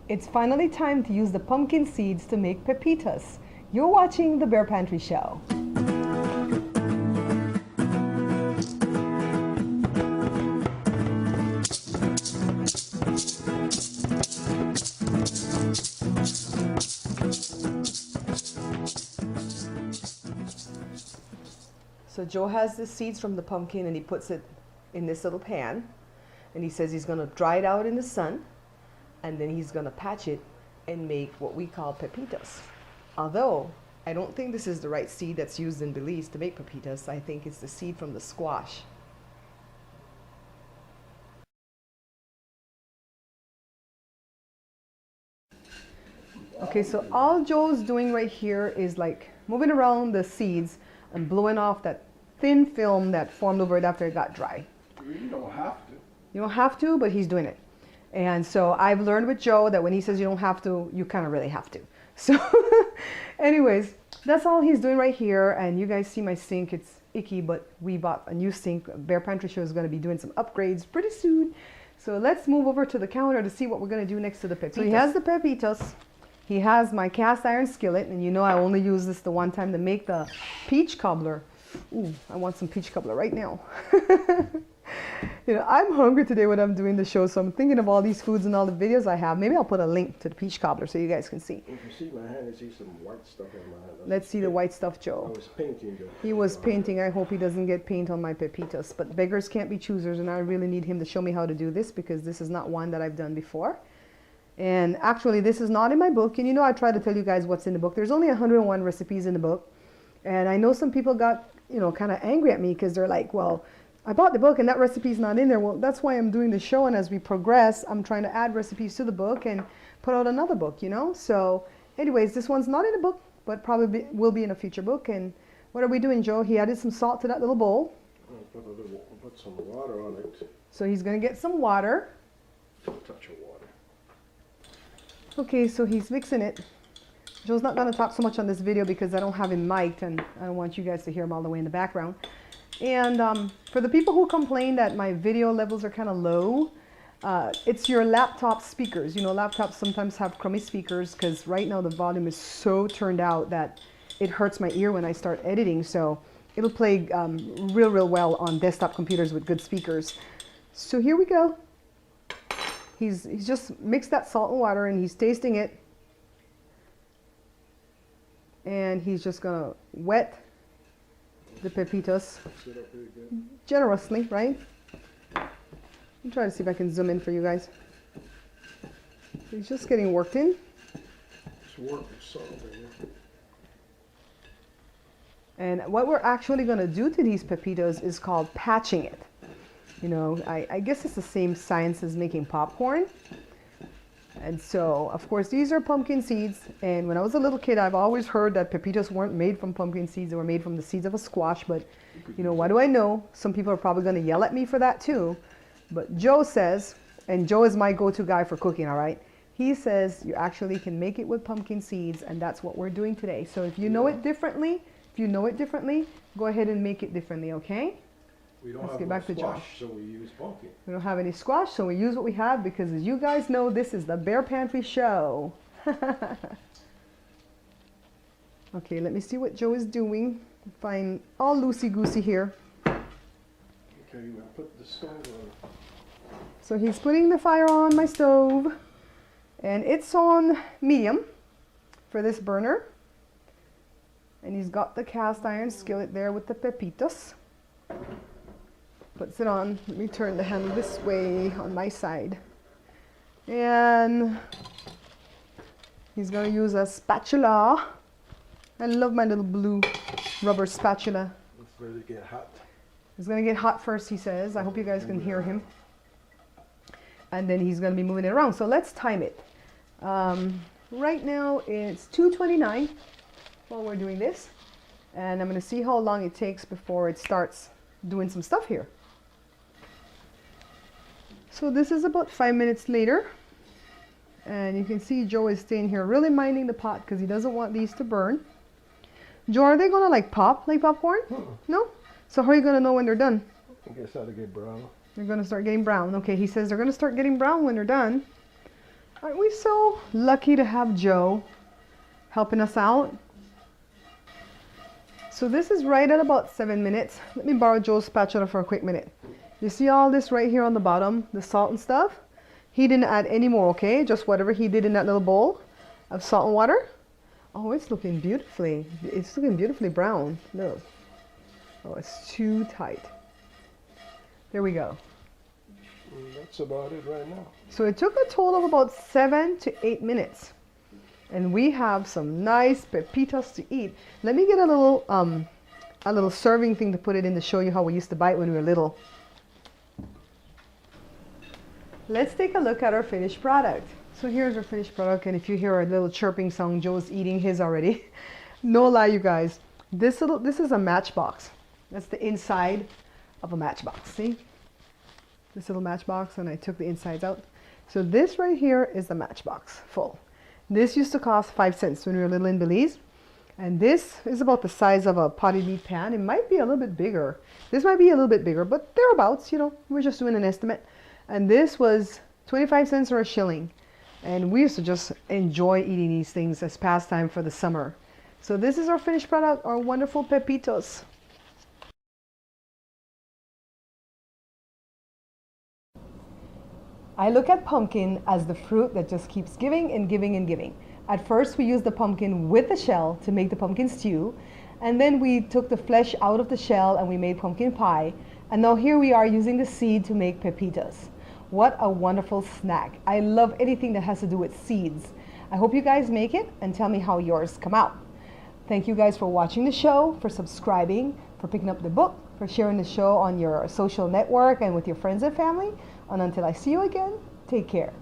It's finally time to use the pumpkin seeds to make pepitas. You're watching the Bear Pantry Show. So Joe has the seeds from the pumpkin and he puts it in this little pan, and he says he's going to dry it out in the sun, and then he's going to patch it and make what we call pepitos. Although I don't think this is the right seed that's used in Belize to make pepitas. I think it's the seed from the squash. Okay, so all Joe's doing right here is like moving around the seeds and blowing off that thin film that formed over it after it got dry. You don't have to. You don't have to, but he's doing it. And so I've learned with Joe that when he says you don't have to, you kind of really have to. So anyways, that's all he's doing right here. And you guys see my sink. It's icky, but we bought a new sink. Bear Pantry Show is going to be doing some upgrades pretty soon. So let's move over to the counter to see what we're going to do next to the pepitos. So he has the pepitos. He has my cast iron skillet. And you know I only use this the one time to make the peach cobbler. Ooh, I want some peach cobbler right now. You know, I'm hungry today when I'm doing the show, so I'm thinking of all these foods and all the videos I have. Maybe I'll put a link to the peach cobbler so you guys can see. If you see my hand, you see some white stuff on my hand. Let's see the white stuff, Joe. I was painting though. He was painting. I hope he doesn't get paint on my pepitos. But beggars can't be choosers, and I really need him to show me how to do this because this is not one that I've done before. And actually, this is not in my book. And you know, I try to tell you guys what's in the book. There's only 101 recipes in the book. And I know some people got, you know, kind of angry at me because they're like, well, I bought the book and that recipe's not in there. Well, that's why I'm doing the show, and as we progress, I'm trying to add recipes to the book and put out another book, you know? So anyways, this one's not in the book, but probably will be in a future book. And what are we doing, Joe? He added some salt to that little bowl. I'll put some water on it. So he's going to get some water. A touch of water. Okay, so he's mixing it. Joe's not going to talk so much on this video because I don't have him mic'd, and I don't want you guys to hear him all the way in the background. And for the people who complain that my video levels are kind of low, it's your laptop speakers. You know, laptops sometimes have crummy speakers because right now the volume is so turned out that it hurts my ear when I start editing. So it'll play real well on desktop computers with good speakers. So here we go. He's just mixed that salt and water and he's tasting it. And he's just gonna wet the pepitos generously, right? I'm trying to see if I can zoom in for you guys. He's just getting worked in. Just work with salt in there. And what we're actually going to do to these pepitos is called patching it. You know, I guess it's the same science as making popcorn. And so, of course, these are pumpkin seeds. And when I was a little kid, I've always heard that pepitos weren't made from pumpkin seeds. They were made from the seeds of a squash. But, you know, what do I know? Some people are probably going to yell at me for that too. But Joe says, and Joe is my go-to guy for cooking, all right? He says you actually can make it with pumpkin seeds, and that's what we're doing today. So if you know it differently, go ahead and make it differently, okay? We don't Let's have get back to squash, Josh. so we use pumpkin. We don't have any squash, so we use what we have because, as you guys know, this is the Bear Pantry Show. Okay, let me see what Joe is doing. Find all loosey-goosey here. Okay, we'll put the stove on. So he's putting the fire on my stove, and it's on medium for this burner. And he's got the cast iron skillet there with the pepitos. Puts it on. Let me turn the handle this way on my side. And he's going to use a spatula. I love my little blue rubber spatula. It's ready to get hot. It's going to get hot first, he says. I hope you guys can hear him. And then he's going to be moving it around. So let's time it. Right now it's 2:29 while we're doing this. And I'm going to see how long it takes before it starts doing some stuff here. So this is about 5 minutes later, and you can see Joe is staying here really minding the pot because he doesn't want these to burn. Joe, are they gonna like pop like popcorn? No? So how are you gonna know when they're done? I guess how to get brown. They're gonna start getting brown. Okay, he says they're gonna start getting brown when they're done. Aren't we so lucky to have Joe helping us out? So this is right at about 7 minutes. Let me borrow Joe's spatula for a quick minute. You see all this right here on the bottom, the salt and stuff? He didn't add any more, okay? Just whatever he did in that little bowl of salt and water. Oh, it's looking beautifully. It's looking beautifully brown. Look. Oh, it's too tight. There we go. That's about it right now. So it took a total of about 7 to 8 minutes. And we have some nice pepitos to eat. Let me get a little serving thing to put it in to show you how we used to bite when we were little. Let's take a look at our finished product. So here's our finished product, and if you hear a little chirping sound, Joe's eating his already. No lie, you guys. This is a matchbox. That's the inside of a matchbox. See? This little matchbox, and I took the insides out. So this right here is the matchbox full. This used to cost 5 cents when we were little in Belize. And this is about the size of a potted meat pan. It might be a little bit bigger. This might be a little bit bigger, but thereabouts, you know, we're just doing an estimate. And this was 25 cents or a shilling. And we used to just enjoy eating these things as pastime for the summer. So this is our finished product, our wonderful Pepitos. I look at pumpkin as the fruit that just keeps giving and giving and giving. At first we used the pumpkin with the shell to make the pumpkin stew, and then we took the flesh out of the shell and we made pumpkin pie, and now here we are using the seed to make pepitas. What a wonderful snack. I love anything that has to do with seeds. I hope you guys make it and tell me how yours come out. Thank you guys for watching the show, for subscribing, for picking up the book, for sharing the show on your social network and with your friends and family. And until I see you again, take care.